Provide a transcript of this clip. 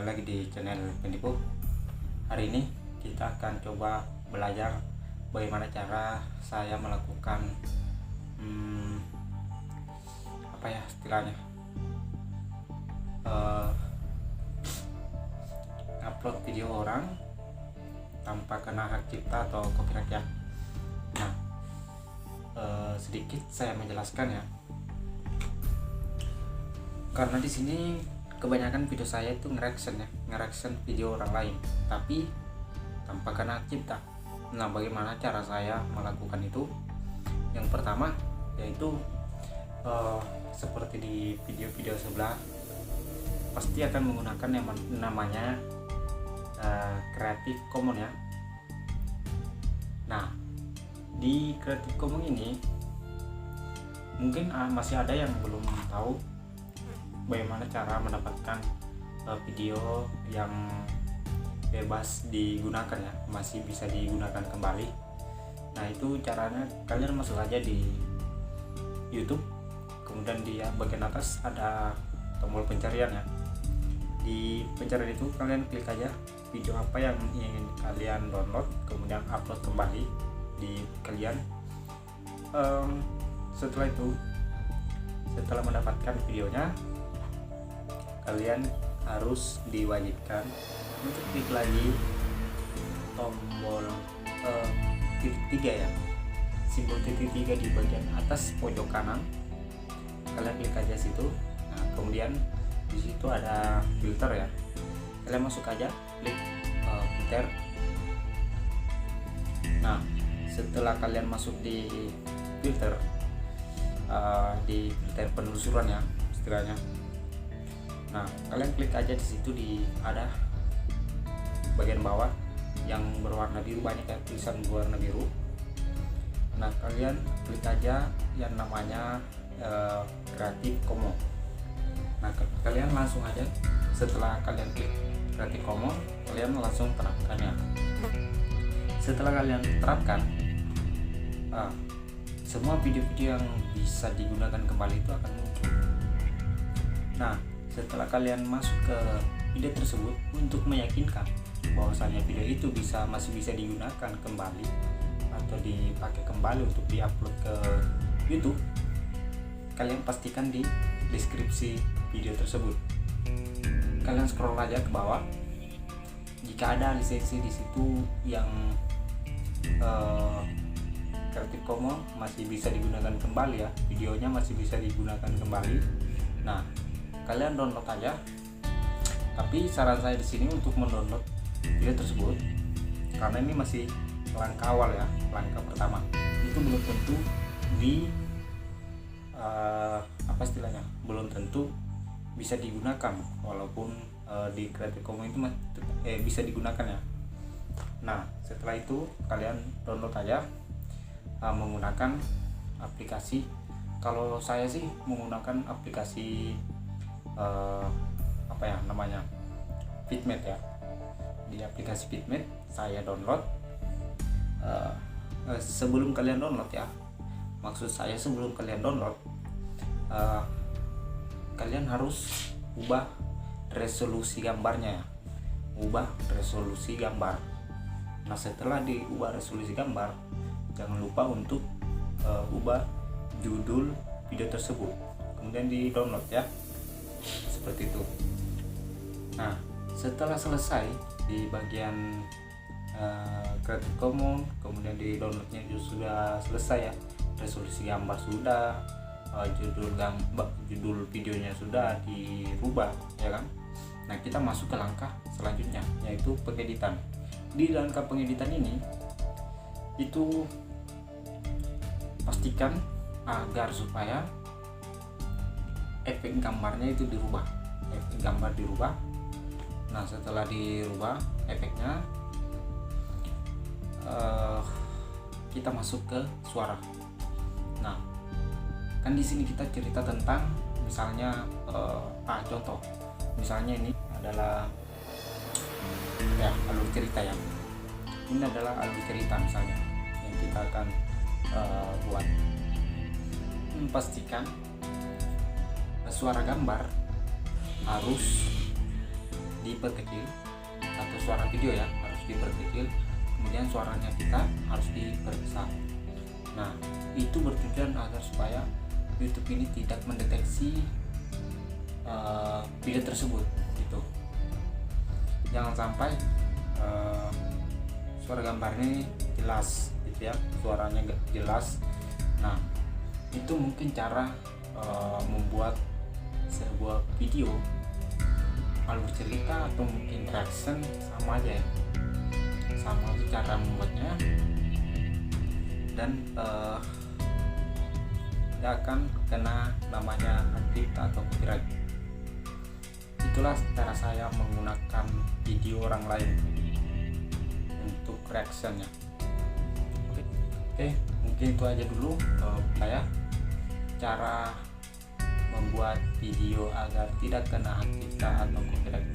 kembali lagi di channel Pendipo. Hari ini kita akan coba belajar bagaimana cara saya melakukan apa ya istilahnya, upload video orang tanpa kena hak cipta atau copyright ya. Nah, sedikit saya menjelaskan ya, karena di sini kebanyakan video saya itu ngereaction video orang lain tapi tanpa kena hak cipta. Nah, bagaimana cara saya melakukan itu? Yang pertama yaitu seperti di video-video sebelah pasti akan menggunakan yang namanya Creative Commons ya. Nah, di Creative Commons ini mungkin masih ada yang belum tahu bagaimana cara mendapatkan video yang bebas digunakan ya, masih bisa digunakan kembali. Nah, itu caranya kalian masuk aja di YouTube, kemudian di bagian atas ada tombol pencarian ya. Di pencarian itu kalian klik aja video apa yang ingin kalian download, kemudian upload kembali di kalian. Setelah itu, setelah mendapatkan videonya, kalian harus diwajibkan untuk klik lagi tombol titik 3 ya, simbol titik 3 di bagian atas pojok kanan. Kalian klik aja situ. Nah, kemudian di situ ada filter ya, kalian masuk aja klik filter. Nah, setelah kalian masuk di filter, di filter penelusuran ya istilahnya. Nah, kalian klik aja di situ, di ada bagian bawah yang berwarna biru, banyak ya tulisan berwarna biru. Nah, kalian klik aja yang namanya Creative Commons. Nah, kalian langsung aja setelah kalian klik Creative Commons, kalian langsung terapkannya. Setelah kalian terapkan, semua video-video yang bisa digunakan kembali itu akan muncul. Nah, setelah kalian masuk ke video tersebut, untuk meyakinkan bahwasanya video itu masih bisa digunakan kembali atau dipakai kembali untuk diupload ke YouTube, kalian pastikan di deskripsi video tersebut kalian scroll aja ke bawah. Jika ada lisensi di situ yang Creative Commons masih bisa digunakan kembali ya, videonya masih bisa digunakan kembali. Nah, kalian download aja. Tapi saran saya di sini untuk mendownload video tersebut, karena ini masih langkah awal ya, langkah pertama, itu belum tentu apa istilahnya, belum tentu bisa digunakan, walaupun di Creative Commons itu bisa digunakan ya. Nah, setelah itu kalian download aja menggunakan aplikasi. Kalau saya sih menggunakan aplikasi apa ya namanya, Fitmate ya. Di aplikasi Fitmate saya download. Sebelum kalian download ya, maksud saya sebelum kalian download, kalian harus ubah resolusi gambarnya ya, ubah resolusi gambar. Nah, setelah diubah resolusi gambar, jangan lupa untuk ubah judul video tersebut, kemudian di download ya, seperti itu. Nah, setelah selesai di bagian Creative Commons, kemudian di downloadnya juga sudah selesai ya, resolusi gambar sudah, judul videonya sudah dirubah ya kan. Nah, kita masuk ke langkah selanjutnya, yaitu pengeditan. Di langkah pengeditan ini itu pastikan agar supaya efek gambarnya itu dirubah, efek gambar dirubah. Nah, setelah dirubah efeknya, kita masuk ke suara. Nah, kan di sini kita cerita tentang misalnya contoh misalnya ini adalah ya alur cerita ya. Ini adalah alur cerita misalnya yang kita akan buat. Pastikan suara gambar harus diperkecil, atau suara video ya harus diperkecil, kemudian suaranya kita harus diperbesar. Nah, itu bertujuan agar supaya YouTube ini tidak mendeteksi video tersebut gitu. Jangan sampai suara gambarnya ini jelas gitu ya, suaranya gak jelas. Nah, itu mungkin cara membuat sebuah video alur cerita atau mungkin reaction sama aja ya, sama aja cara membuatnya, dan tidak akan kena namanya copyright atau copyright. Itulah cara saya menggunakan video orang lain untuk reactionnya. Oke, mungkin itu aja dulu saya cara membuat video agar tidak kena hak cipta atau copyright.